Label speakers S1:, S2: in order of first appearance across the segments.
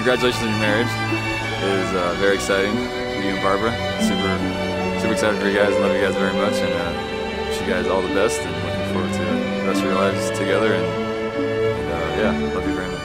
S1: Congratulations on your marriage. It is very exciting for you and Barbara. Super excited for you guys. Love you guys very much, and wish you guys all the best. And looking forward to the rest of your lives together. And yeah, love you very much.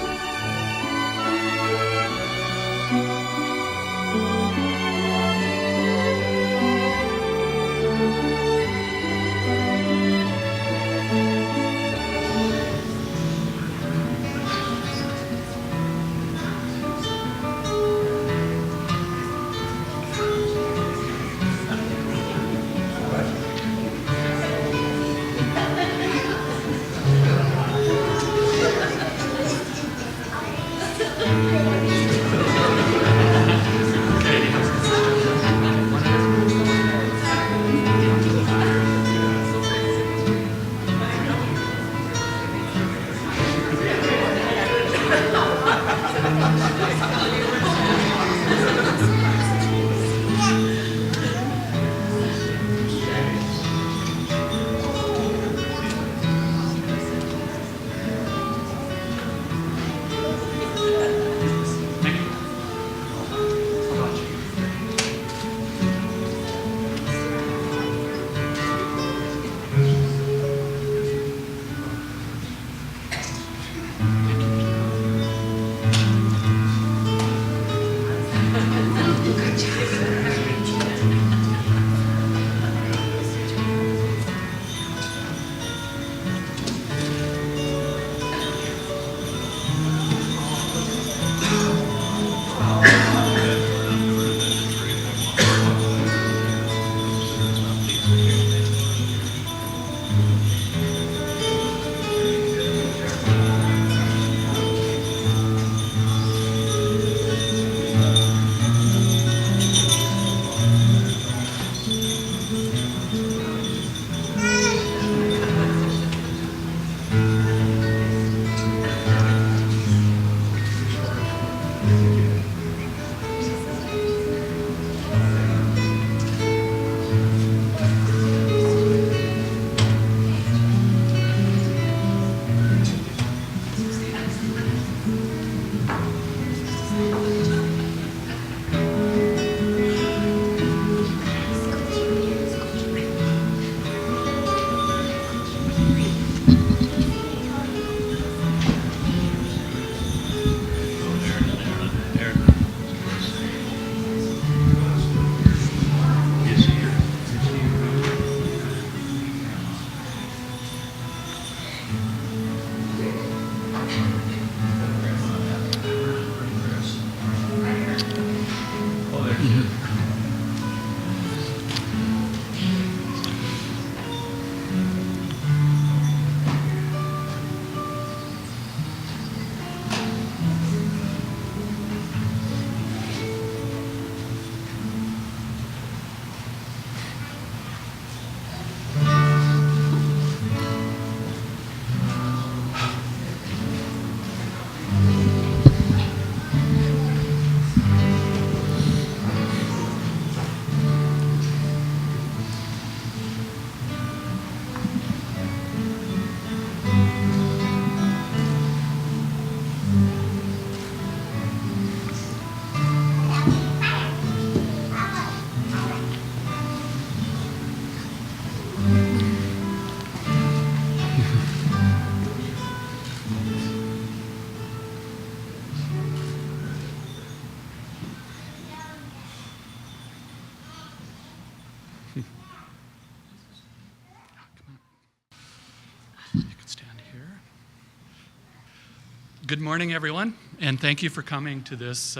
S2: Good morning, everyone, and thank you for coming to this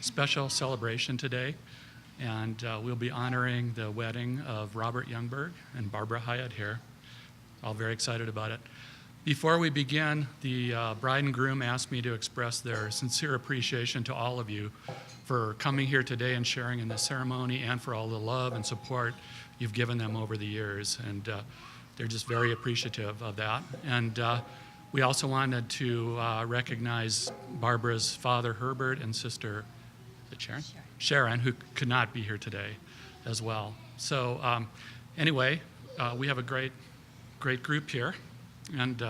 S2: special celebration today. And we'll be honoring the wedding of Robert Youngberg and Barbara Hyatt here. All very excited about it. Before we begin, the bride and groom asked me to express their sincere appreciation to all of you for coming here today and sharing in this ceremony, and for all the love and support you've given them over the years. And they're just very appreciative of that. And we also wanted to recognize Barbara's father, Herbert, and sister, is it Sharon? Sharon, who could not be here today as well. So anyway, we have a great group here. And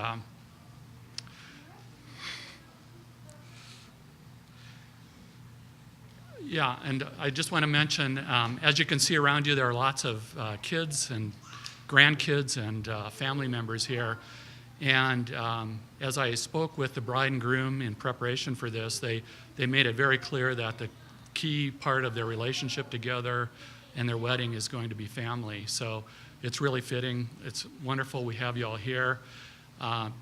S2: yeah, and I just want to mention, as you can see around you, there are lots of kids and grandkids and family members here. And as I spoke with the bride and groom in preparation for this, they made it very clear that the key part of their relationship together and their wedding is going to be family. So it's really fitting. It's wonderful we have you all here.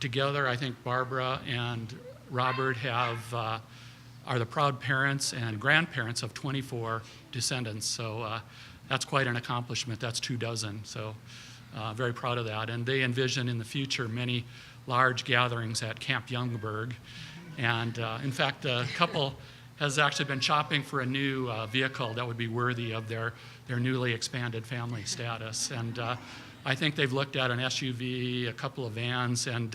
S2: Together, I think Barbara and Robert are the proud parents and grandparents of 24 descendants. So that's quite an accomplishment. That's 24. So very proud of that. And they envision in the future many large gatherings at Camp Youngberg. And in fact, the couple has actually been shopping for a new vehicle that would be worthy of their newly expanded family status. And I think they've looked at an SUV, a couple of vans, and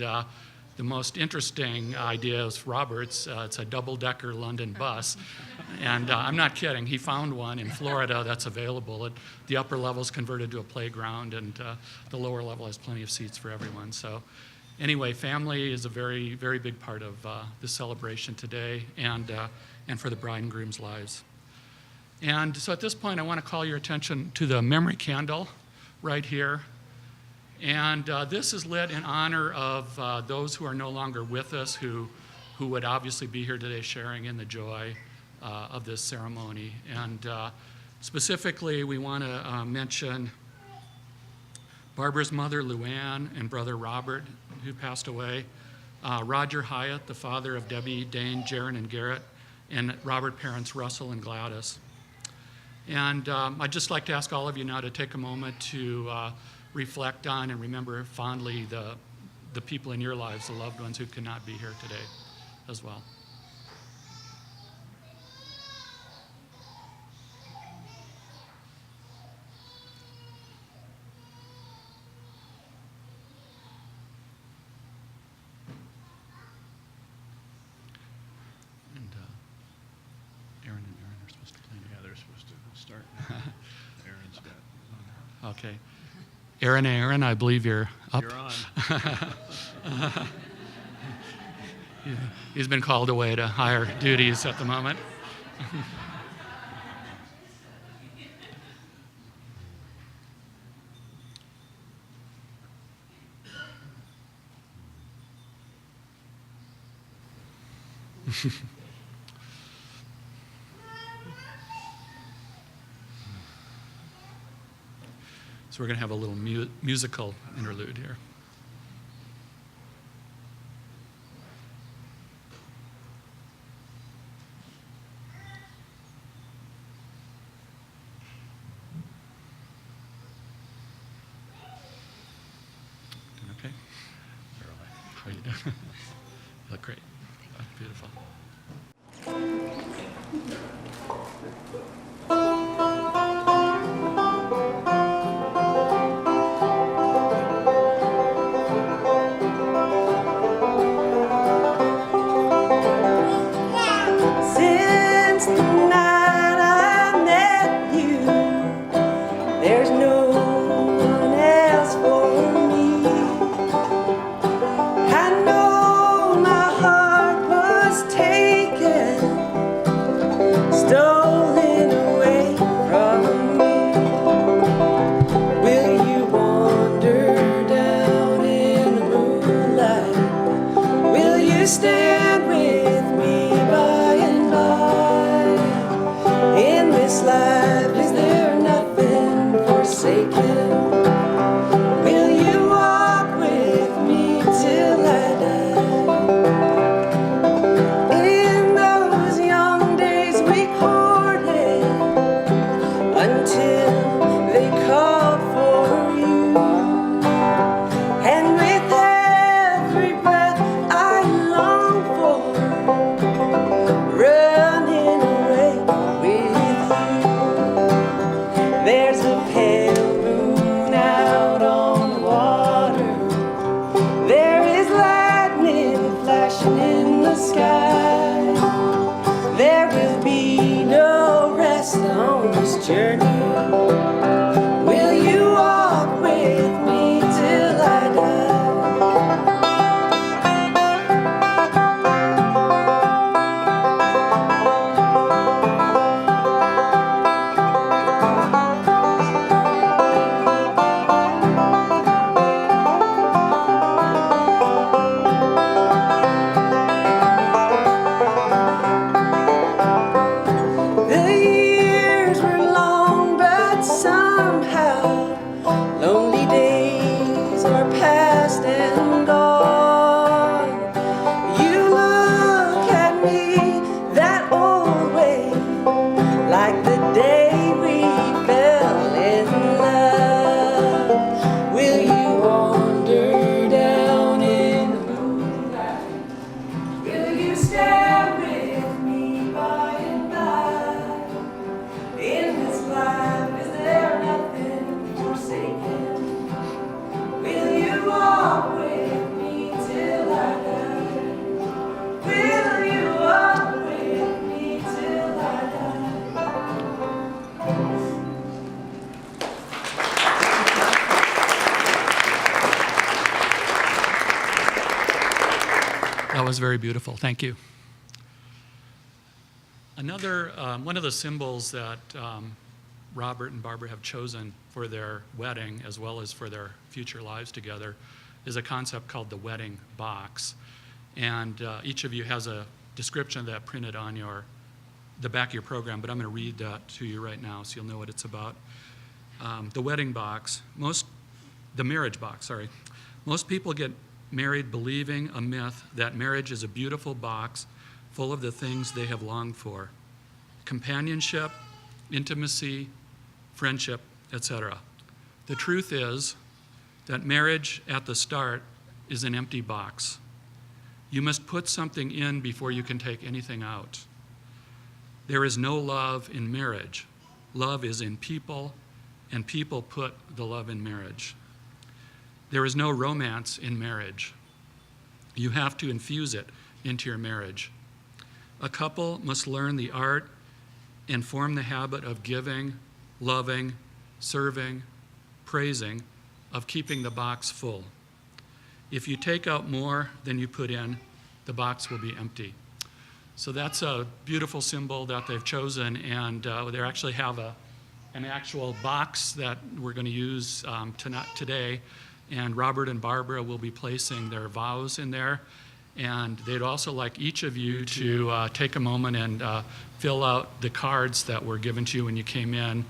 S2: The most interesting idea is Robert's. It's a double-decker London bus. And I'm not kidding. He found one in Florida that's available. The upper level is converted to a playground, and the lower level has plenty of seats for everyone. So anyway, family is a very, very big part of this celebration today and for the bride and groom's lives. And so at this point, I want to call your attention to the memory candle right here. And this is lit in honor of those who are no longer with us, who would obviously be here today sharing in the joy of this ceremony. And specifically, we want to mention Barbara's mother, Luann, and brother Robert, who passed away, Roger Hyatt, the father of Debbie, Dane, Jaron, and Garrett, and Robert parents Russell and Gladys. And I'd just like to ask all of you now to take a moment to reflect on and remember fondly the people in your lives, the loved ones who cannot be here today as well. And Aaron and Aaron are supposed to play.
S3: Yeah, they're supposed to start. Aaron's got.
S2: Okay. Aaron, I believe you're up.
S3: You're on.
S2: He's been called away to higher duties at the moment. So we're going to have a little musical interlude here. Okay? How are you doing? You look great. Beautiful.
S4: Stand with me by and by. In this life, is there nothing forsaken? Will you walk with me till I die?
S2: was very beautiful. Thank you. Another, one of the symbols that Robert and Barbara have chosen for their wedding, as well as for their future lives together, is a concept called the wedding box. And each of you has a description of that printed on the back of your program, but I'm going to read that to you right now so you'll know what it's about. The wedding box, the marriage box, sorry. Most people get married believing a myth that marriage is a beautiful box full of the things they have longed for: companionship, intimacy, friendship, etc. The truth is that marriage at the start is an empty box. You must put something in before you can take anything out. There is no love in marriage. Love is in people, and people put the love in marriage. There is no romance in marriage. You have to infuse it into your marriage. A couple must learn the art and form the habit of giving, loving, serving, praising, of keeping the box full. If you take out more than you put in, the box will be empty. So that's a beautiful symbol that they've chosen, and they actually have an actual box that we're going to use today, and Robert and Barbara will be placing their vows in there, and they'd also like each of you to take a moment and fill out the cards that were given to you when you came in.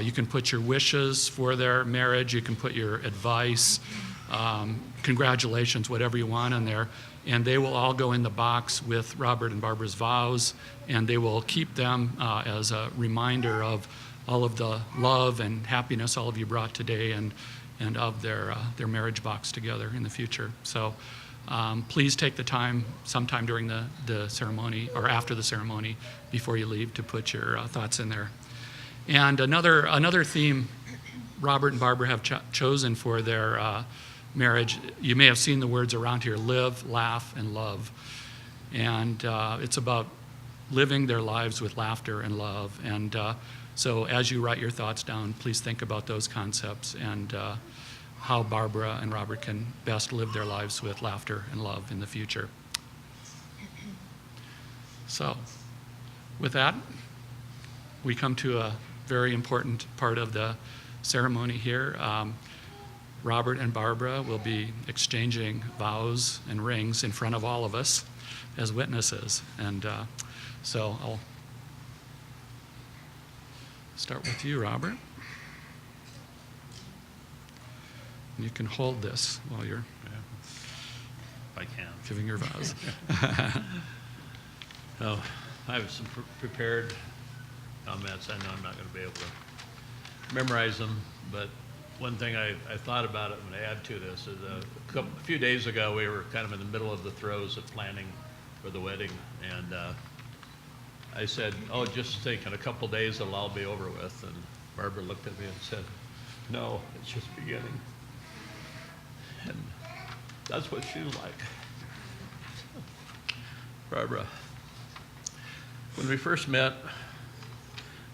S2: You can put your wishes for their marriage, you can put your advice, congratulations, whatever you want in there, and they will all go in the box with Robert and Barbara's vows, and they will keep them as a reminder of all of the love and happiness all of you brought today, and of their marriage box together in the future. So please take the time sometime during the ceremony or after the ceremony before you leave to put your thoughts in there. And another theme Robert and Barbara have chosen for their marriage, you may have seen the words around here: live, laugh, and love. And it's about living their lives with laughter and love. And so as you write your thoughts down, please think about those concepts and how Barbara and Robert can best live their lives with laughter and love in the future. So with that, we come to a very important part of the ceremony here. Robert and Barbara will be exchanging vows and rings in front of all of us as witnesses. And so I'll start with you, Robert. And you can hold this while you're
S3: If I can.
S2: giving your vows.
S3: Oh, I have some prepared comments. I know I'm not going to be able to memorize them, but one thing I thought about it when I add to this is a few days ago we were kind of in the middle of the throes of planning for the wedding, and I said, oh, just think in a couple days it'll all be over with. And Barbara looked at me and said, no, it's just beginning. And that's what she was like. Barbara, when we first met,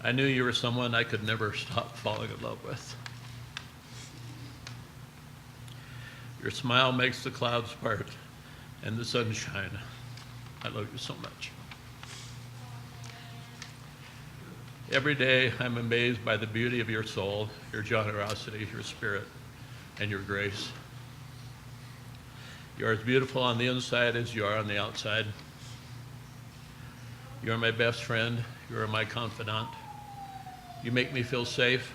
S3: I knew you were someone I could never stop falling in love with. Your smile makes the clouds part and the sun shine. I love you so much. Every day I'm amazed by the beauty of your soul, your generosity, your spirit, and your grace. You are as beautiful on the inside as you are on the outside. You are my best friend. You are my confidant. You make me feel safe,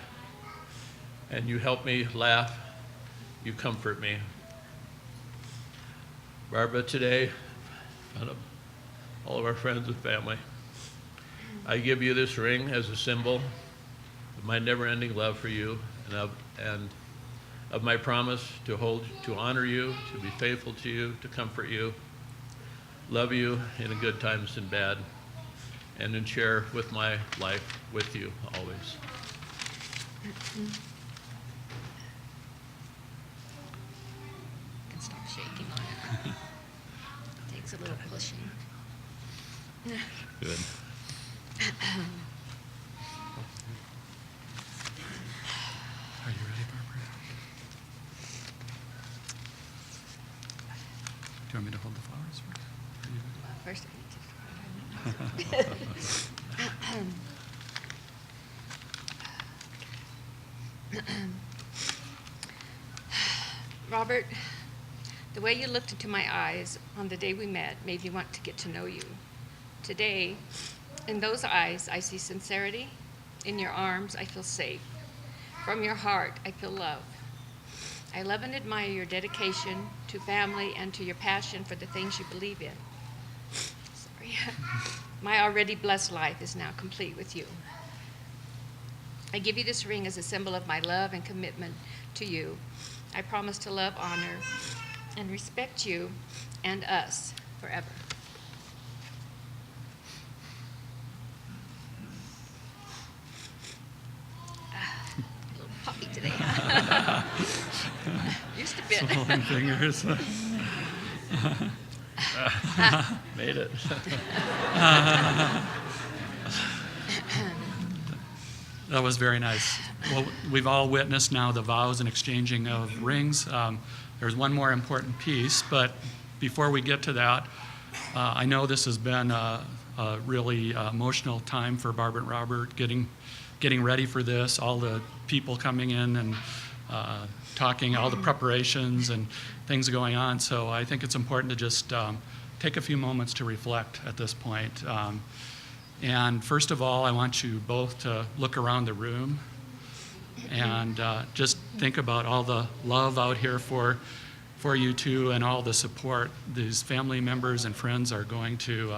S3: and you help me laugh. You comfort me. Barbara, today, in front of all of our friends and family, I give you this ring as a symbol of my never-ending love for you and of my promise to honor you, to be faithful to you, to comfort you, love you in the good times and bad, and then share with my life with you always.
S5: You can stop shaking on it. Takes a little pushing.
S3: Good.
S2: Are you ready, Barbara? Do you want me to hold the flowers first?
S5: first I need to. Robert, the way you looked into my eyes on the day we met made me want to get to know you. Today, in those eyes, I see sincerity. In your arms, I feel safe. From your heart, I feel love. I love and admire your dedication to family and to your passion for the things you believe in. Sorry. My already blessed life is now complete with you. I give you this ring as a symbol of my love and commitment to you. I promise to love, honor, and respect you and us forever. Little puppy today. Just a bit.
S2: Holding fingers.
S3: Made it.
S2: That was very nice. Well, we've all witnessed now the vows and exchanging of rings. There's one more important piece, but before we get to that, I know this has been a really emotional time for Barbara and Robert, getting ready for this, all the people coming in and talking, all the preparations and things going on. So I think it's important to just take a few moments to reflect at this point. And first of all, I want you both to look around the room and just think about all the love out here for you two and all the support these family members and friends are going to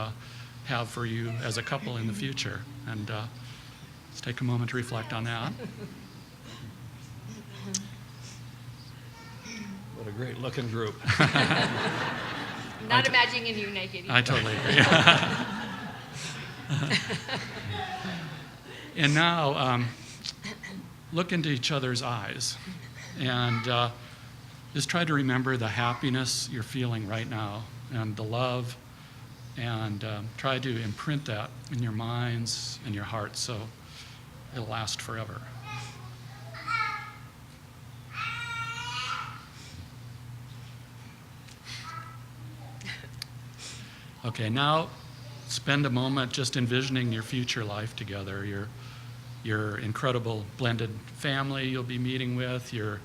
S2: have for you as a couple in the future. And let's take a moment to reflect on that.
S3: What a great looking group.
S5: Not imagining you naked either.
S2: I totally agree. And now, look into each other's eyes and just try to remember the happiness you're feeling right now and the love, and try to imprint that in your minds and your hearts so it'll last forever. Okay, now spend a moment just envisioning your future life together, your incredible blended family you'll be meeting with, your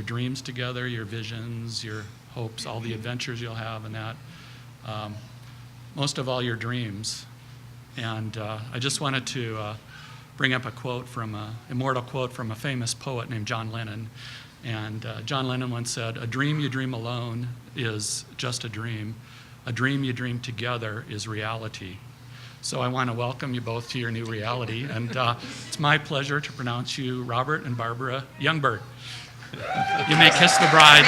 S2: dreams together, your visions, your hopes, all the adventures you'll have, and that. Most of all, your dreams. And I just wanted to bring up a quote from an immortal quote from a famous poet named John Lennon. And John Lennon once said, "A dream you dream alone is just a dream. A dream you dream together is reality." So I want to welcome you both to your new reality. And it's my pleasure to pronounce you Robert and Barbara Youngberg. You may kiss the bride.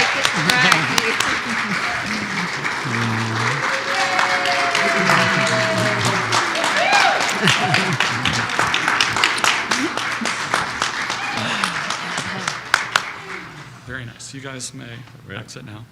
S2: Very nice. You guys may exit now.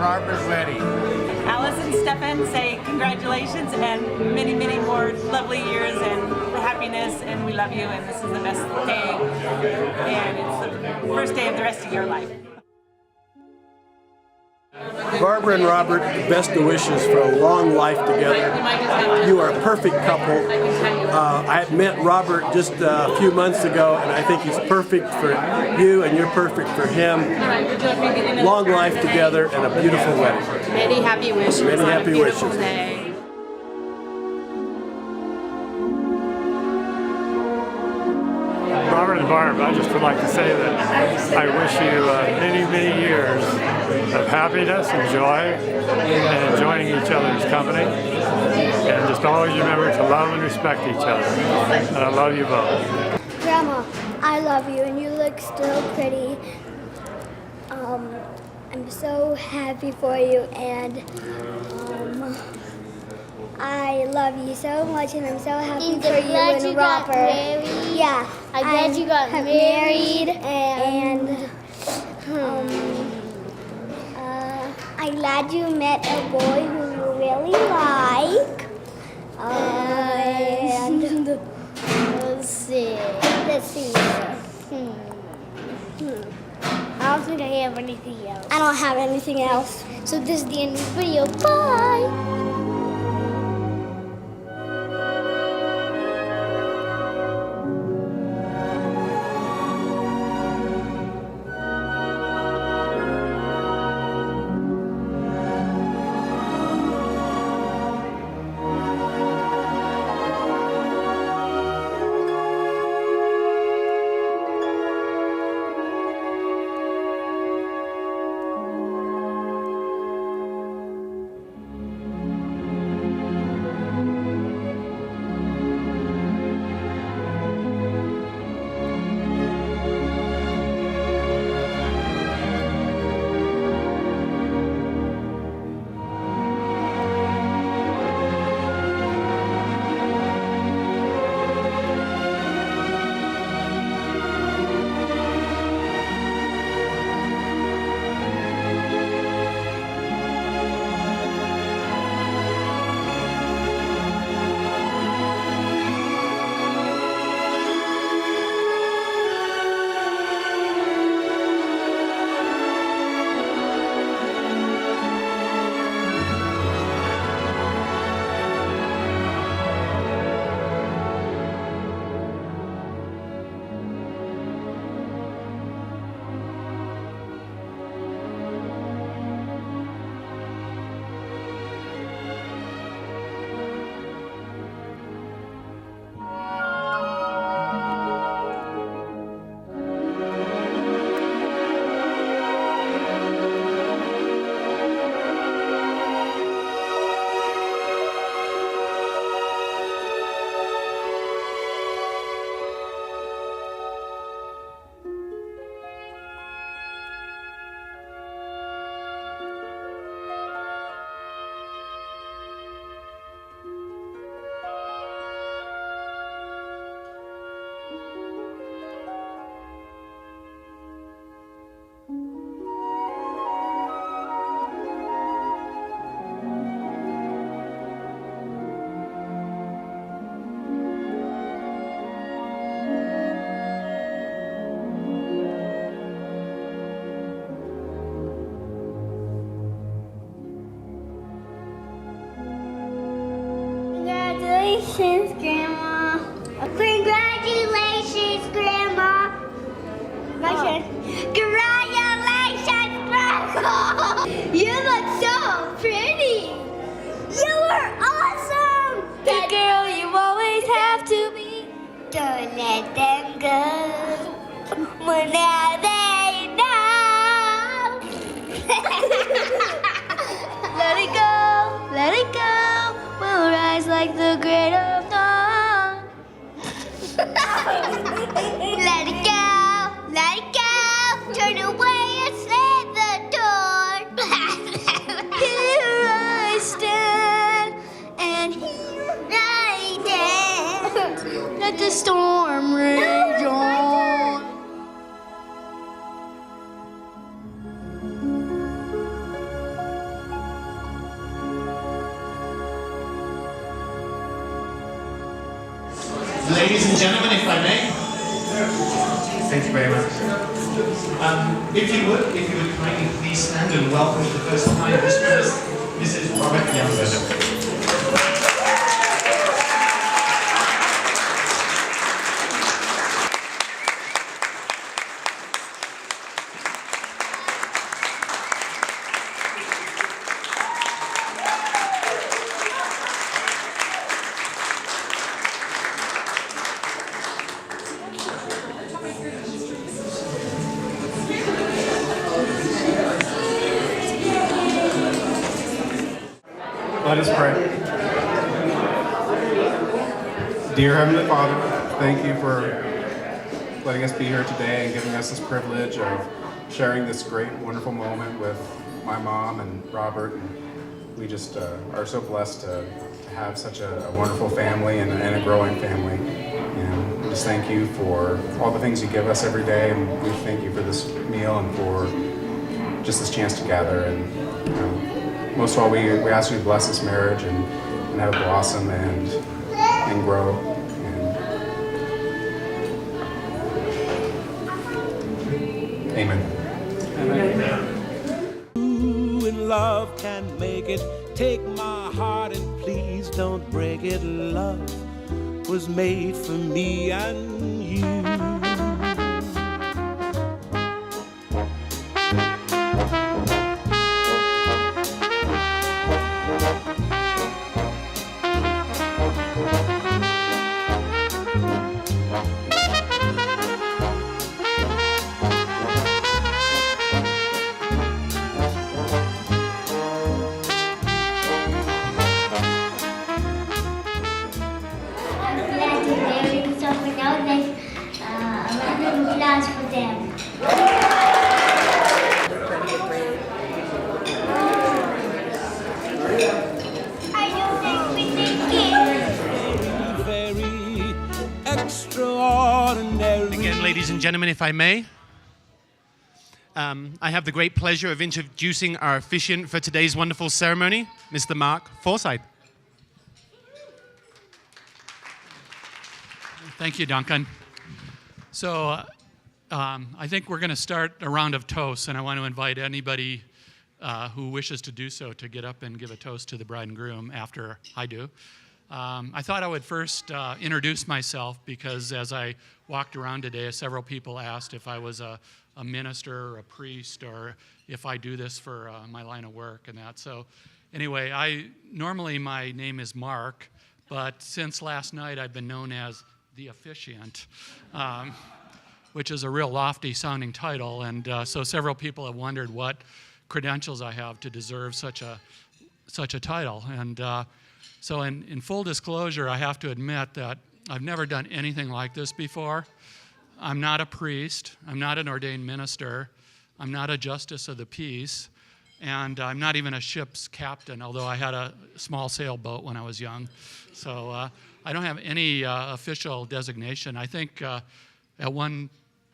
S6: Barbara's wedding.
S7: Alice and Stefan say congratulations and many, many more lovely years and happiness, and we love you, and this is the best day, and it's the first day of the rest of your life.
S8: Barbara and Robert, best of wishes for a long life together. You are a perfect couple. I had met Robert just a few months ago, and I think he's perfect for you, and you're perfect for him. Long life together and a beautiful wedding.
S9: Many happy wishes.
S8: Many happy wishes.
S9: Day.
S10: Robert and Barb, I just would like to say that I wish you many, many years of happiness and joy and enjoying each other's company. And just always remember to love and respect each other. And I love you both.
S11: Grandma, I love you and you look still pretty. I'm so happy for you, and I love you so much, and I'm so happy for you and Robert. Yeah,
S12: I'm glad you got married,
S11: and I'm glad you met a boy who you really like. And
S12: let's see. I don't think I have anything else.
S11: I don't have anything else.
S12: So this is the end of the video. Bye! Congratulations, Grandma. Congratulations, Grandma. Congratulations, Grandma. You look so pretty. You are awesome. The girl you always have to be. Don't let them go. Well, now they know. Let it go, let it go. We'll rise like the great of dawn. Let it go, let it go. Turn away and slam the door. Here I stand, and here I dance. Let the storm rage on.
S6: Ladies and gentlemen, if I may.
S9: Thank you very much.
S6: If you would kindly please stand and welcome for the first time this Mrs. Robert Younger.
S9: Let us pray. Dear Heavenly Father, thank you for letting us be here today and giving us this privilege of sharing this great, wonderful moment with my mom and Robert. And we just are so blessed to have such a wonderful family and a growing family. And we just thank you for all the things you give us every day. And we thank you for this meal and for just this chance to gather. And most of all, we ask you to bless this marriage and have it blossom and grow. Amen.
S4: And love can make it. Take my heart and please don't break it. Love was made for me and you.
S6: Again, ladies and gentlemen, if I may, I have the great pleasure of introducing our officiant for today's wonderful ceremony, Mr. Mark Forsyth.
S2: Thank you, Duncan. So I think we're going to start a round of toasts, and I want to invite anybody who wishes to do so to get up and give a toast to the bride and groom after I do. I thought I would first introduce myself because as I walked around today, several people asked if I was a minister or a priest or if I do this for my line of work and that. So anyway, normally my name is Mark, but since last night I've been known as the officiant, which is a real lofty sounding title. And so several people have wondered what credentials I have to deserve such a title. And so in full disclosure, I have to admit that I've never done anything like this before. I'm not a priest. I'm not an ordained minister. I'm not a justice of the peace. And I'm not even a ship's captain, although I had a small sailboat when I was young. So I don't have any official designation. I think at one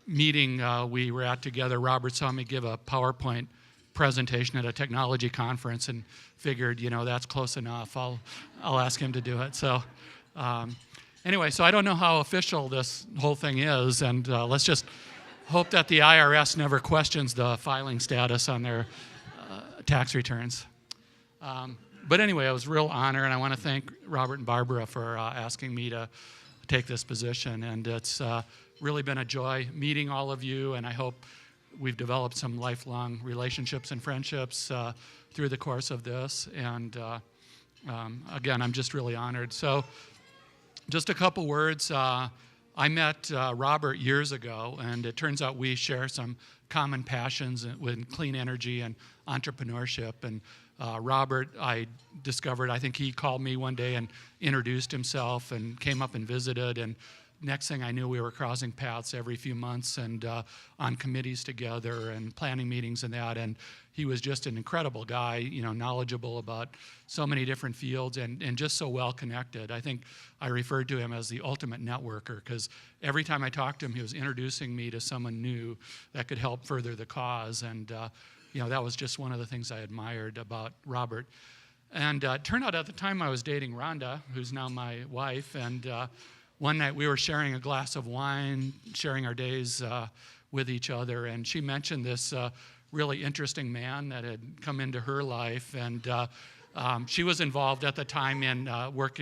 S2: meeting we were at together, Robert saw me give a PowerPoint presentation at a technology conference and figured, that's close enough. I'll ask him to do it. So anyway, so I don't know how official this whole thing is, and let's just hope that the IRS never questions the filing status on their tax returns. But anyway, it was a real honor, and I want to thank Robert and Barbara for asking me to take this position. And it's really been a joy meeting all of you, and I hope we've developed some lifelong relationships and friendships through the course of this. And again, I'm just really honored. So just a couple words. I met Robert years ago, and it turns out we share some common passions with clean energy and entrepreneurship. And Robert, I discovered, I think he called me one day and introduced himself and came up and visited. And next thing I knew, we were crossing paths every few months and on committees together and planning meetings and that. And he was just an incredible guy, knowledgeable about so many different fields and just so well connected. I think I referred to him as the ultimate networker because every time I talked to him, he was introducing me to someone new that could help further the cause. And that was just one of the things I admired about Robert. And it turned out at the time I was dating Rhonda, who's now my wife, and one night we were sharing a glass of wine, sharing our days with each other, and she mentioned this really interesting man that had come into her life, and she was involved at the time in work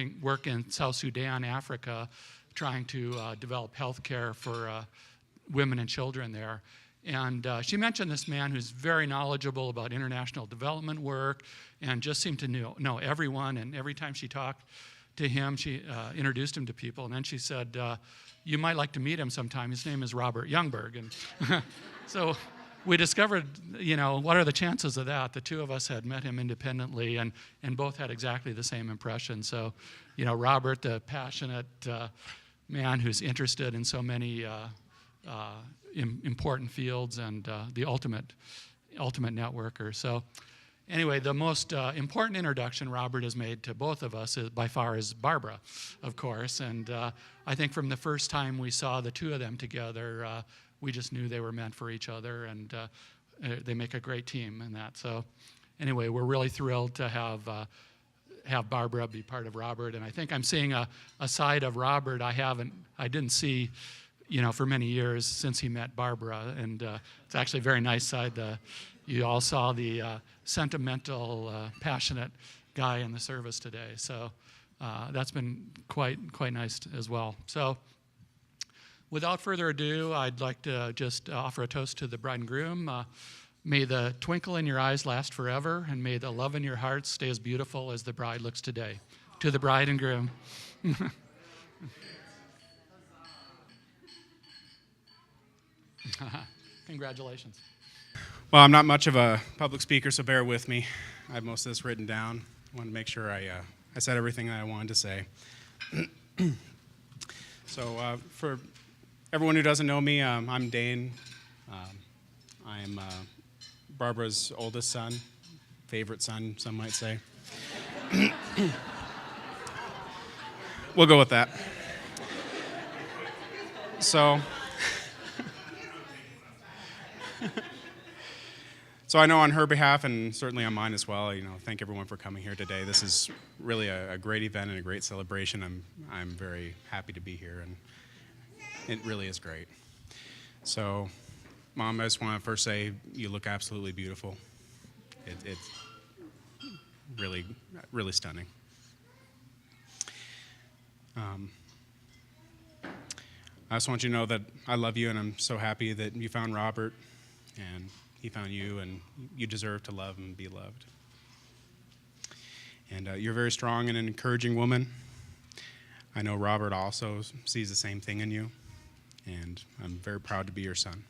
S2: in South Sudan, Africa, trying to develop health care for women and children there. And she mentioned this man who's very knowledgeable about international development work and just seemed to know everyone, and every time she talked to him, she introduced him to people, and then she said, you might like to meet him sometime. His name is Robert Youngberg. And so we discovered, what are the chances of that? The two of us had met him independently and both had exactly the same impression. So, Robert, the passionate man who's interested in so many important fields and the ultimate networker. So anyway, the most important introduction Robert has made to both of us by far is Barbara, of course. And I think from the first time we saw the two of them together, we just knew they were meant for each other, and they make a great team in that. So anyway, we're really thrilled to have Barbara be part of Robert. And I think I'm seeing a side of Robert I didn't see for many years since he met Barbara. And it's actually a very nice side. You all saw the sentimental, passionate guy in the service today. So that's been quite nice as well. So without further ado, I'd like to just offer a toast to the bride and groom. May the twinkle in your eyes last forever, and may the love in your hearts stay as beautiful as the bride looks today. To the bride and groom. Congratulations.
S9: Well, I'm not much of a public speaker, so bear with me. I have most of this written down. I want to make sure I said everything that I wanted to say. So for everyone who doesn't know me, I'm Dane. I'm Barbara's oldest son, favorite son, some might say. We'll go with that. So I know on her behalf, and certainly on mine as well, thank everyone for coming here today. This is really a great event and a great celebration. I'm very happy to be here, and it really is great. So, Mom, I just want to first say you look absolutely beautiful. It's really, really stunning. I just want you to know that I love you, and I'm so happy that you found Robert, and he found you, and you deserve to love and be loved. And you're a very strong and an encouraging woman. I know Robert also sees the same thing in you, and I'm very proud to be your son.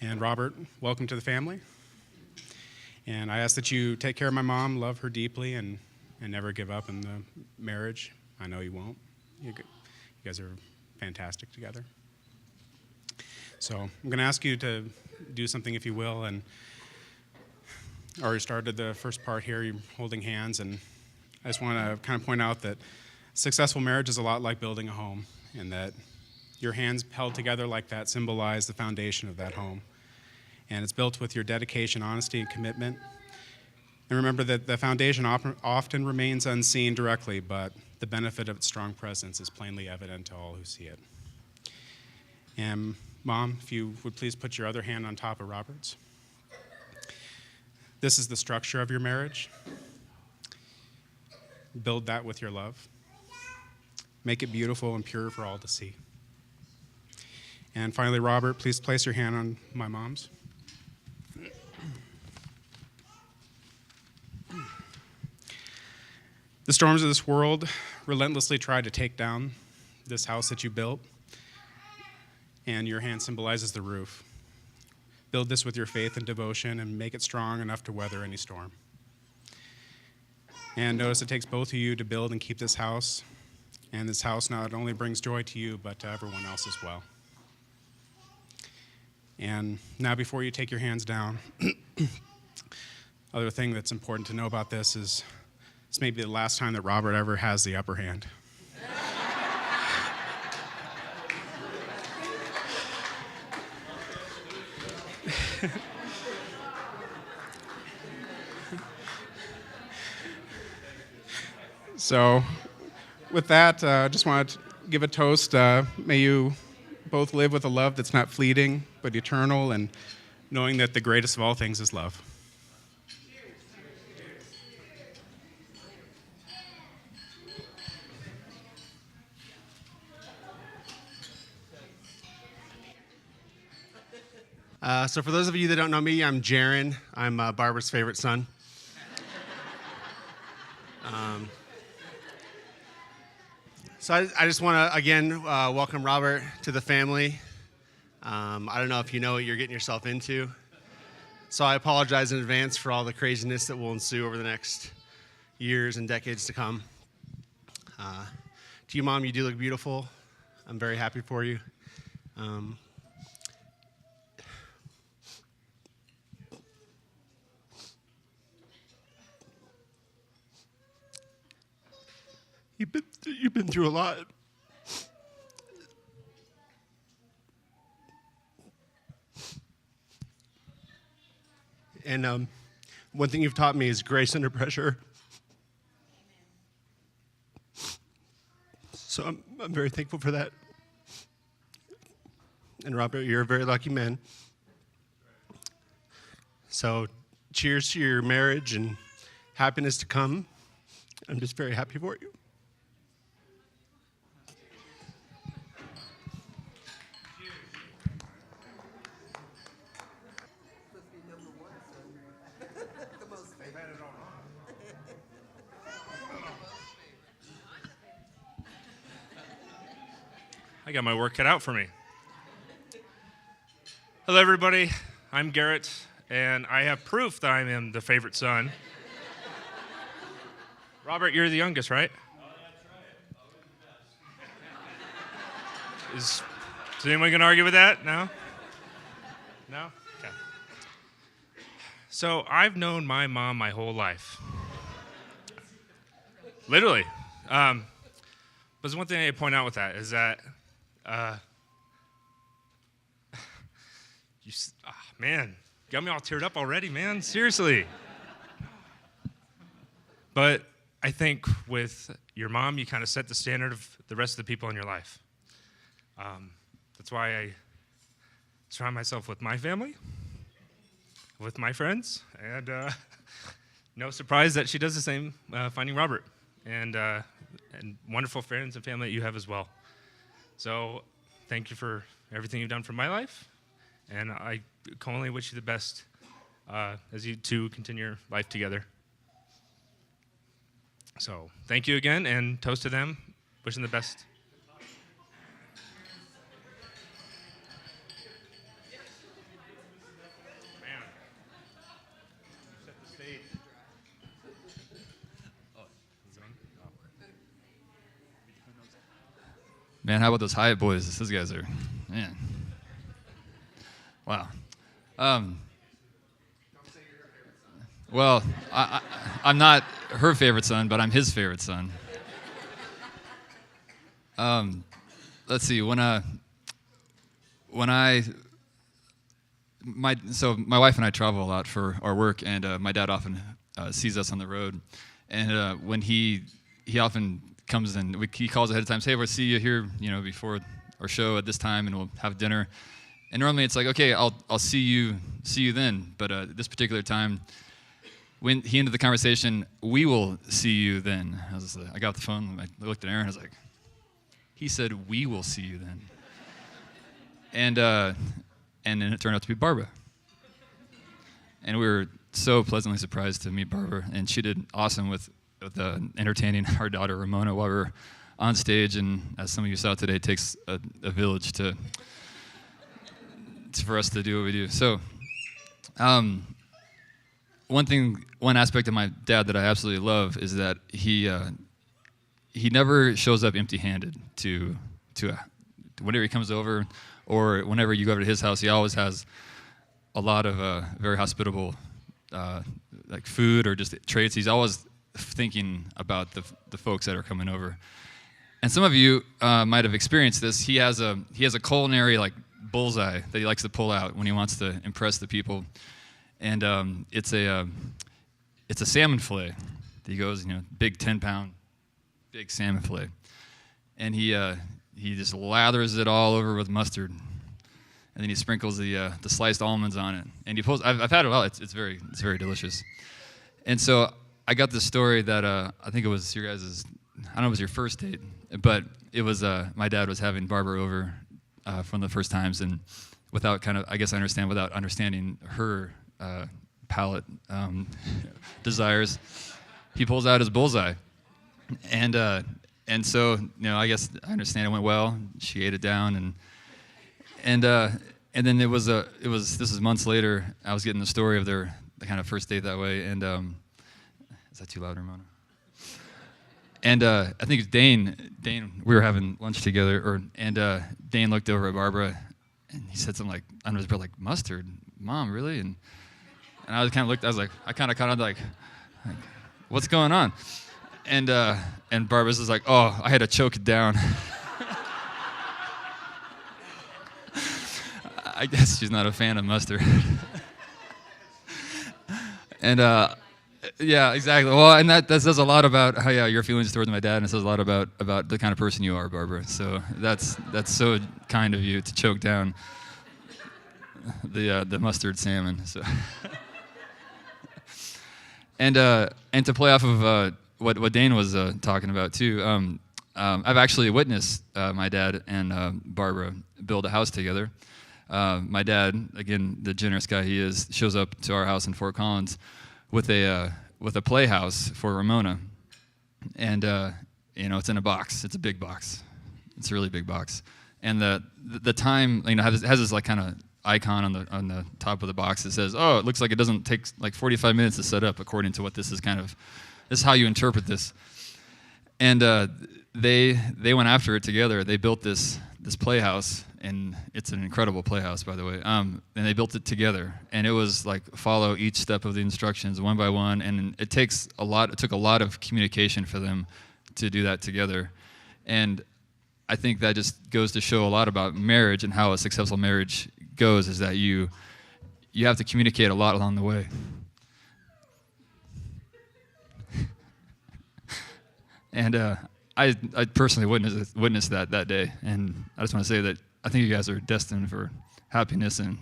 S9: And Robert, welcome to the family. And I ask that you take care of my mom, love her deeply, and never give up in the marriage. I know you won't. You guys are fantastic together. So I'm going to ask you to do something, if you will, and I already started the first part here, you're holding hands, and I just want to kind of point out that successful marriage is a lot like building a home, and that your hands held together like that symbolize the foundation of that home. And it's built with your dedication, honesty, and commitment. And remember that the foundation often remains unseen directly, but the benefit of its strong presence is plainly evident to all who see it. And Mom, if you would please put your other hand on top of Robert's. This is the structure of your marriage. Build that with your love. Make it beautiful and pure for all to see. And finally, Robert, please place your hand on my mom's. The storms of this world relentlessly try to take down this house that you built, and your hand symbolizes the roof. Build this with your faith and devotion and make it strong enough to weather any storm. And notice it takes both of you to build and keep this house, and this house not only brings joy to you, but to everyone else as well. And now before you take your hands down, other thing that's important to know about this is this may be the last time that Robert ever has the upper hand. So with that, I just want to give a toast. May you both live with a love that's not fleeting, but eternal, and knowing that the greatest of all things is love.
S13: So for those of you that don't know me, I'm Jaron. I'm Barbara's favorite son. So I just want to, again, welcome Robert to the family. I don't know if you know what you're getting yourself into. So I apologize in advance for all the craziness that will ensue over the next years and decades to come. To you, Mom, you do look beautiful. I'm very happy for you. You've been through a lot. And one thing you've taught me is grace under pressure. So I'm very thankful for that. And Robert, you're a very lucky man. So cheers to your marriage and happiness to come. I'm just very happy for you.
S14: I got my work cut out for me. Hello, everybody. I'm Garrett, and I have proof that I am the favorite son. Robert, you're the youngest, right? Oh, that's right. Is anyone going to argue with that? No? No? Okay. So I've known my mom my whole life. Literally. But there's one thing I need to point out with that is that man, got me all teared up already, man. Seriously. But I think with your mom, you kind of set the standard of the rest of the people in your life. That's why I surround myself with my family, with my friends, and no surprise that she does the same, finding Robert, and wonderful friends and family that you have as well. So thank you for everything you've done for my life, and I can only wish you the best as you two continue your life together. So thank you again, and toast to them. Wishing the best. Man, you set the stage.
S1: Man, how about those Hyatt boys? Those guys are, man. Wow. Well, I'm not her favorite son, but I'm his favorite son. Let's see. My wife and I travel a lot for our work, and my dad often sees us on the road, and when he often comes in, he calls ahead of time, say, hey, we'll see you here, before our show at this time, and we'll have dinner. And normally it's like, okay, I'll see you then. But this particular time, when he ended the conversation, we will see you then. I got the phone, I looked at Aaron, I was like, he said, we will see you then. And then it turned out to be Barbara. And we were so pleasantly surprised to meet Barbara, and she did awesome with entertaining our daughter Ramona while we were on stage. And as some of you saw today, it takes a village for us to do what we do. So, one aspect of my dad that I absolutely love is that he never shows up empty-handed to whenever he comes over, or whenever you go over to his house. He always has a lot of very hospitable like food or just traits. He's always thinking about the folks that are coming over. And some of you might have experienced this. He has a culinary like bullseye that he likes to pull out when he wants to impress the people, and it's a salmon fillet. He goes, big 10-pound big salmon fillet, and he just lathers it all over with mustard, and then he sprinkles the sliced almonds on it. And he pulls. I've had it all. It's very delicious. And so I got this story that I think it was your guys'. I don't know if it was your first date, but it was my dad was having Barbara over from the first times, and without without understanding her palate desires, he pulls out his bullseye, and so I guess I understand it went well. She ate it down, and then this is months later. I was getting the story of the kind of first date that way, and is that too loud, Ramona? And I think it's Dane. We were having lunch together, and Dane looked over at Barbara, and he said something like under his breath, like, "Mustard, Mom, really?" And I was kind of looked. I was like, I kind of caught on like, what's going on? And Barbara's was like, "Oh, I had to choke it down." I guess she's not a fan of mustard. And yeah, exactly. Well, and that says a lot about how your feelings towards my dad, and it says a lot about the kind of person you are, Barbara. So that's so kind of you to choke down the mustard salmon. So and to play off of what Dane was talking about too. I've actually witnessed my dad and Barbara build a house together. My dad, again, the generous guy he is, shows up to our house in Fort Collins with a playhouse for Ramona, and it's in a box. It's a big box. It's a really big box, and the time has this like kind of icon on the top of the box that says, "Oh, it looks like it doesn't take like 45 minutes to set up according to what this is this is how you interpret this." And they went after it together. They built this playhouse, and it's an incredible playhouse, by the way. And they built it together, and it was like follow each step of the instructions one by one. And it took a lot of communication for them to do that together. And I think that just goes to show a lot about marriage and how a successful marriage goes, is that you have to communicate a lot along the way. And I personally witnessed that day, and I just want to say that I think you guys are destined for happiness and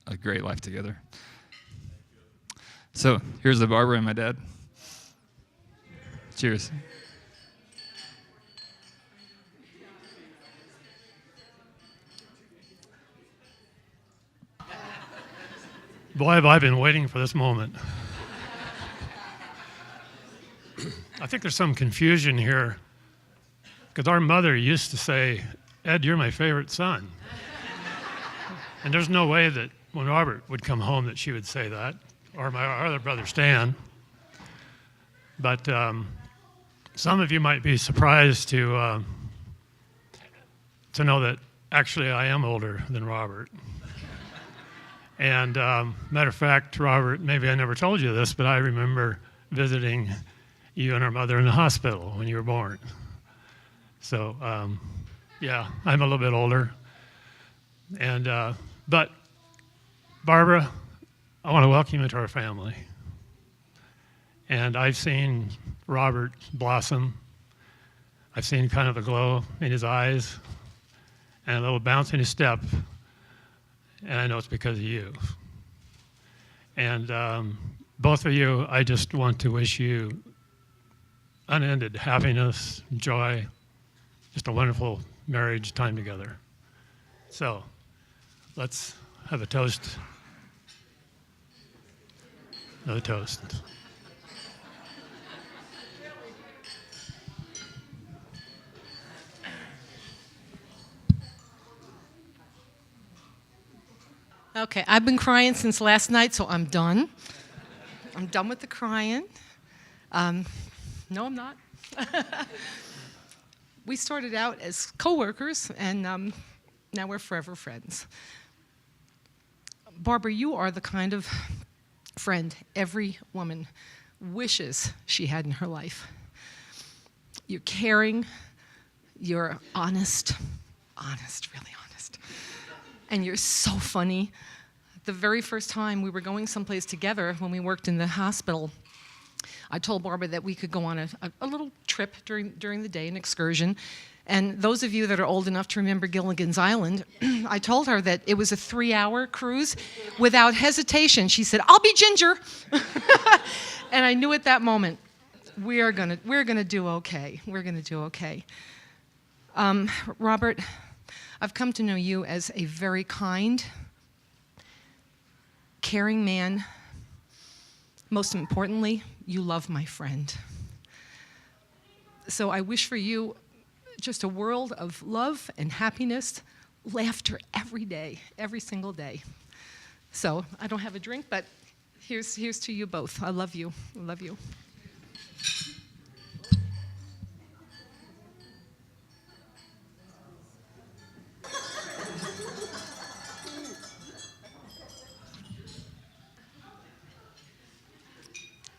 S1: a great life together. So here's the Barbara and my dad. Cheers.
S10: Boy, have I been waiting for this moment. I think there's some confusion here, because our mother used to say, "Ed, you're my favorite son." And there's no way that when Robert would come home that she would say that, or my other brother Stan. But some of you might be surprised to know that actually I am older than Robert. And matter of fact, Robert, maybe I never told you this, but I remember visiting you and our mother in the hospital when you were born. So, yeah, I'm a little bit older. And but Barbara, I want to welcome you to our family. And I've seen Robert blossom. I've seen kind of a glow in his eyes and a little bounce in his step. And I know it's because of you. And both of you, I just want to wish you unended happiness, joy, just a wonderful marriage time together. So let's have a toast. Another toast.
S15: Okay, I've been crying since last night, so I'm done. I'm done with the crying. No, I'm not. We started out as co-workers, and now we're forever friends. Barbara, you are the kind of friend every woman wishes she had in her life. You're caring, you're honest, really honest, and you're so funny. The very first time we were going someplace together when we worked in the hospital, I told Barbara that we could go on a little trip during the day, an excursion. And those of you that are old enough to remember Gilligan's Island, I told her that it was a 3-hour cruise. Without hesitation, she said, "I'll be Ginger." And I knew at that moment, we're gonna do okay. We're gonna do okay. Robert, I've come to know you as a very kind, caring man. Most importantly, you love my friend. So I wish for you just a world of love and happiness, laughter every day, every single day. So I don't have a drink, but here's to you both. I love you. I love you.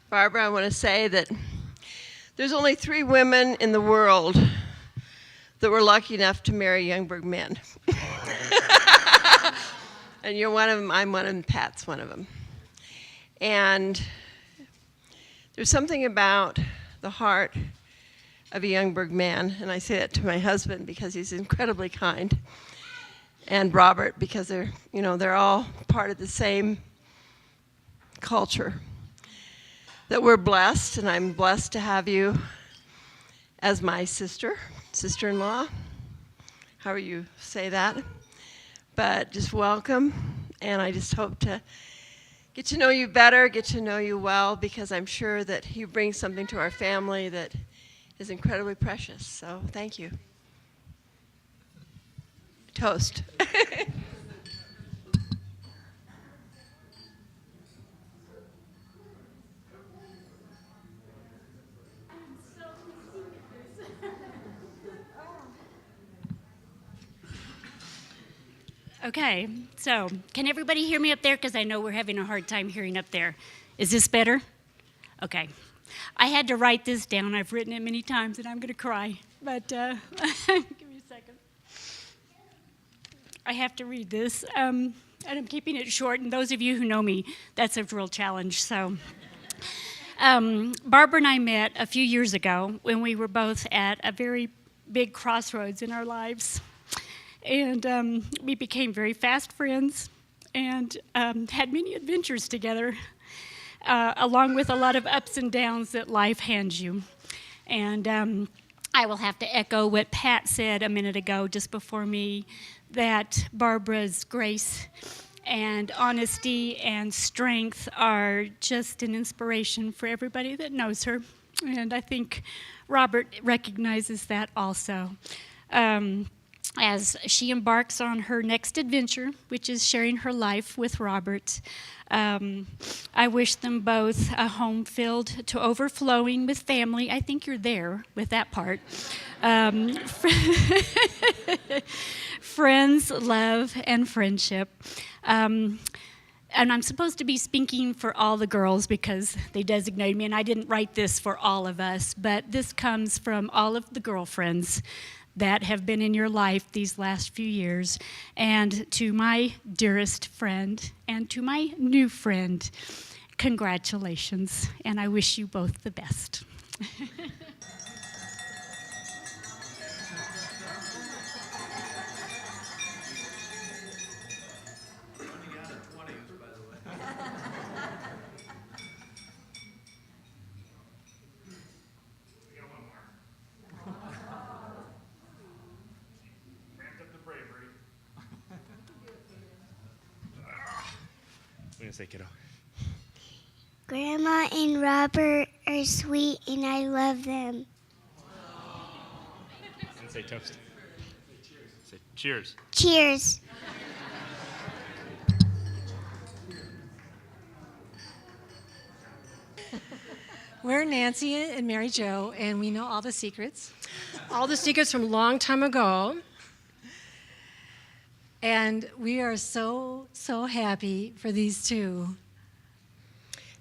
S16: Barbara, I want to say that there's only 3 women in the world that were lucky enough to marry Youngberg men. And you're one of them, I'm one of them, Pat's one of them. And there's something about the heart of a Youngberg man, and I say that to my husband because he's incredibly kind, and Robert because they're all part of the same culture. That we're blessed, and I'm blessed to have you as my sister-in-law, however you say that. But just welcome, and I just hope to get to know you better, get to know you well, because I'm sure that you bring something to our family that is incredibly precious. So thank you. Toast.
S17: Okay, so can everybody hear me up there? Because I know we're having a hard time hearing up there. Is this better? Okay. I had to write this down. I've written it many times, and I'm going to cry. But give me a second. I have to read this, and I'm keeping it short. And those of you who know me, that's a real challenge. So Barbara and I met a few years ago when we were both at a very big crossroads in our lives. And we became very fast friends and had many adventures together, along with a lot of ups and downs that life hands you. And I will have to echo what Pat said a minute ago just before me, that Barbara's grace and honesty and strength are just an inspiration for everybody that knows her. And I think Robert recognizes that also. As she embarks on her next adventure, which is sharing her life with Robert, I wish them both a home filled to overflowing with family. I think you're there with that part. Friends, love, and friendship. And I'm supposed to be speaking for all the girls because they designated me, and I didn't write this for all of us, but this comes from all of the girlfriends that have been in your life these last few years. And to my dearest friend and to my new friend, congratulations, and I wish you both the best.
S14: What do you say, kiddo?
S11: Grandma and Robert are sweet and I love them.
S14: And say toast. Say cheers.
S11: Cheers.
S18: We're Nancy and Mary Jo, and we know all the secrets from a long time ago. And we are so, so happy for these two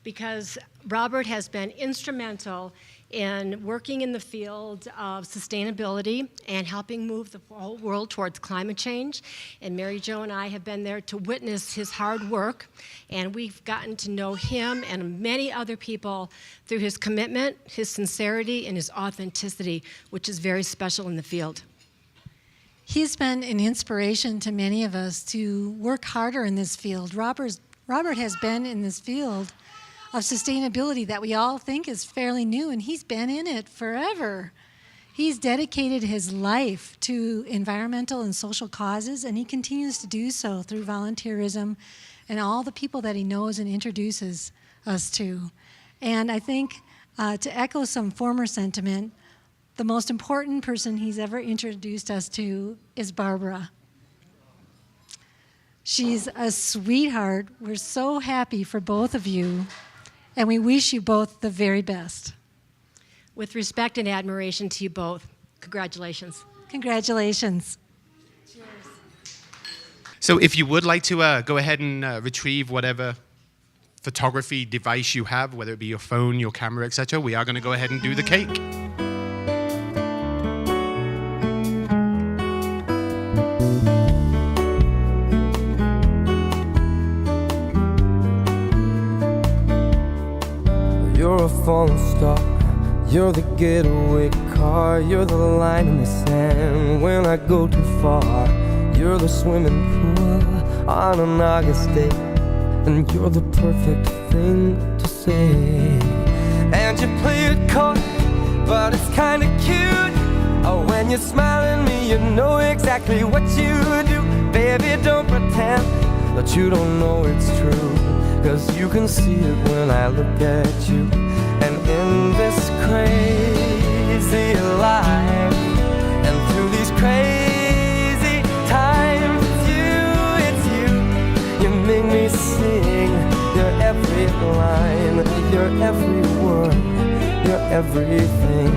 S18: because Robert has been instrumental in working in the field of sustainability and helping move the whole world towards climate change. And Mary Jo and I have been there to witness his hard work, and we've gotten to know him and many other people through his commitment, his sincerity, and his authenticity, which is very special in the field.
S19: He's been an inspiration to many of us to work harder in this field. Robert has been in this field of sustainability that we all think is fairly new, and he's been in it forever. He's dedicated his life to environmental and social causes, and he continues to do so through volunteerism and all the people that he knows and introduces us to. And I think, to echo some former sentiment, the most important person he's ever introduced us to is Barbara. She's a sweetheart. We're so happy for both of you, and we wish you both the very best.
S18: With respect and admiration to you both, congratulations.
S19: Congratulations.
S6: So if you would like to go ahead and retrieve whatever photography device you have, whether it be your phone, your camera, etc., we are going to go ahead and do the cake.
S20: You're a falling star, you're the getaway car, you're the line in the sand when I go too far. You're the swimming pool on an August day, and you're the perfect thing to say. And you play it coy, but it's kinda cute. Oh, when you smile at me, you know exactly what you do. Baby, don't pretend that you don't know it's true, 'cause you can see it when I look at you. And in this crazy life, and through these crazy times, it's you, you make me sing your every line, your every word, your everything.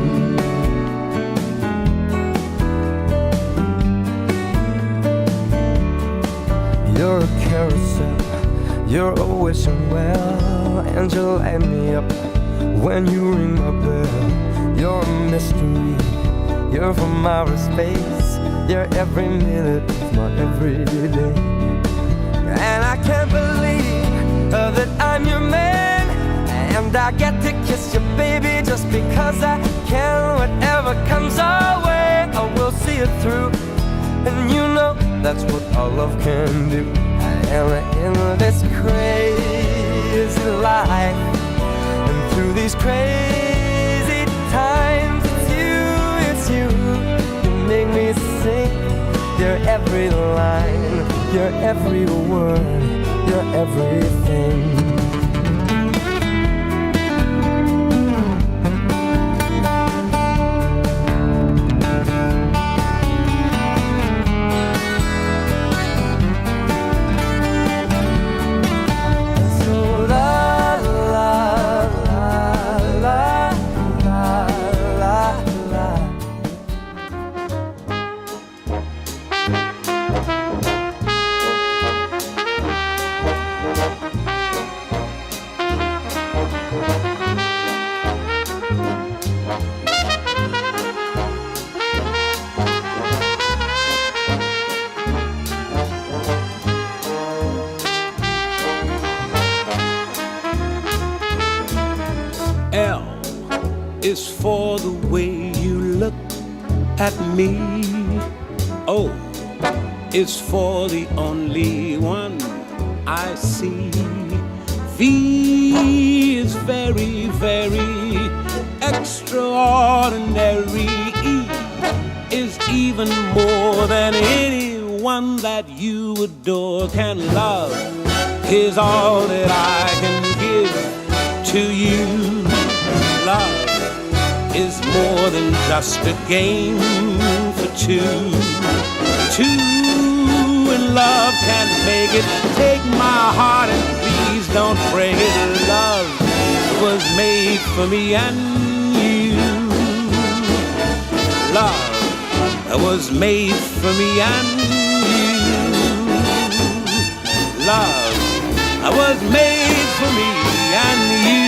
S20: You're a carousel, you're a wishing well, and you light me up when you ring my bell. You're a mystery, you're from outer space, you're every minute of my everyday. And I can't believe that I'm your man, and I get to kiss you, baby, just because I can. Whatever comes our way, I will see it through, and you know that's what our love can do. And in this crazy life, and through these crazy times, it's you, you make me sing your every line, your every word, your everything.
S4: Is for the way you look at me. O is for the only one I see. V is very, very extraordinary. E is even more than anyone that you adore can love. Is all that I can give to you. Love is more than just a game for two. Two in love can make it. Take my heart and please don't break it. Love was made for me and you. Love was made for me and you. Love was made for me and you.